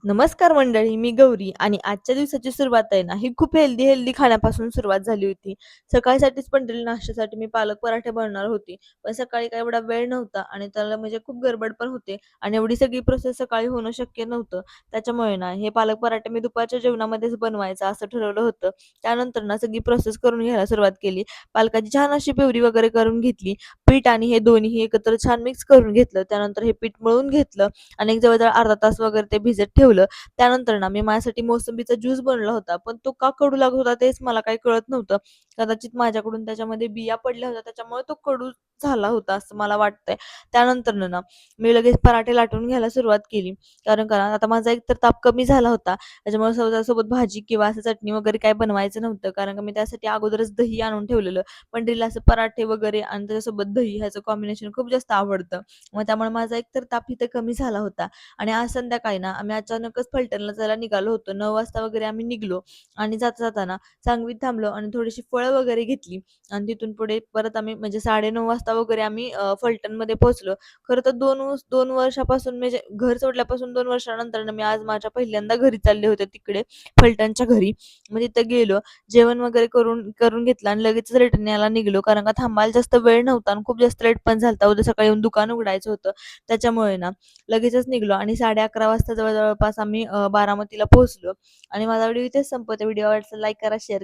नमस्कार मंडळी, मी गौरी आणि आजच्या दिवसाची सुरुवात आहे ना, ही खूप हेल्दी खाण्यापासून सुरुवात झाली होती. सकाळसाठीच पण नाश्त्यासाठी मी पालक पराठे बनवणार होती. पण सकाळी काही एवढा वेळ नव्हता आणि त्याला म्हणजे खूप गडबड पण होते आणि एवढी सगळी प्रोसेस सकाळी होणं शक्य नव्हतं. त्याच्यामुळे ना, हे पालक पराठे मी दुपारच्या जेवणामध्येच बनवायचं असं ठरवलं होतं. त्यानंतर ना, सगळी प्रोसेस करून घ्यायला सुरुवात केली. पालकाची छान अशी प्युरी वगैरे करून घेतली. पीठ आणि हे दोन्हीही एकत्र छान मिक्स करून घेतलं. त्यानंतर हे पीठ मळून घेतलं आणि एक जवळ अर्धा तास वगैरे ते भिजत ठेवलं. त्यानंतर ना, मी माझ्यासाठी मोसंबीचा ज्यूस बनवला होता. पण तो का कडू लागत होता तेच मला काही कळत नव्हतं. कदाचित माझ्याकडून त्याच्यामध्ये बिया पडल्या होत्या त्याच्यामुळे तो कडू झाला होता असं मला वाटतंय. त्यानंतर ना, मी लगेच पराठे लाटून घ्यायला सुरुवात केली. कारण आता माझा एकतर ताप कमी झाला होता. त्याच्यामुळे सोबत भाजी किंवा असं चटणी वगैरे काही बनवायचं नव्हतं. कारण का मी त्यासाठी अगोदरच दही आणून ठेवलेलं. पण तिला असं पराठे वगैरे आणि त्याच्यासोबत दही ह्याचं कॉम्बिनेशन खूप जास्त आवडतं. मग त्यामुळे माझा एकतर ताप इथे कमी झाला होता. आणि आज संध्याकाळी ना आम्ही अचानकच फलटणला जायला निघालो होतो. 9 वाजता वगैरे आम्ही निघालो आणि जाता-जाताना सांगवीत थांबलो आणि थोडीशी फळं वगैरे घेतली आणि तिथून पुढे परत आम्ही म्हणजे 9:30 वाजता वगैरे आम्ही फलटणमध्ये पोहोचलो. खरं तर 2 वर्षापासून म्हणजे घर सोडल्यापासून 2 वर्षानंतर मी आज माझ्या पहिल्यांदा घरी चालले होते तिकडे फलटणच्या घरी. मग तिथं गेलो, जेवण वगैरे करून करून घेतलं आणि लगेचच रिटर्न यायला निघालो. कारण का थांबायला जास्त वेळ नव्हता आणि खूप जास्त लेट पण झाला उद्या सकाळी येऊन दुकान उघडायचं होतं. त्याच्यामुळे ना लगेचच निघालो आणि 11:30 वाजता जवळपास आम्ही बारामतीला पोहोचलो आणि माझा व्हिडिओ इथेच संपवते. व्हिडिओ आवडला लाईक करा, शेअर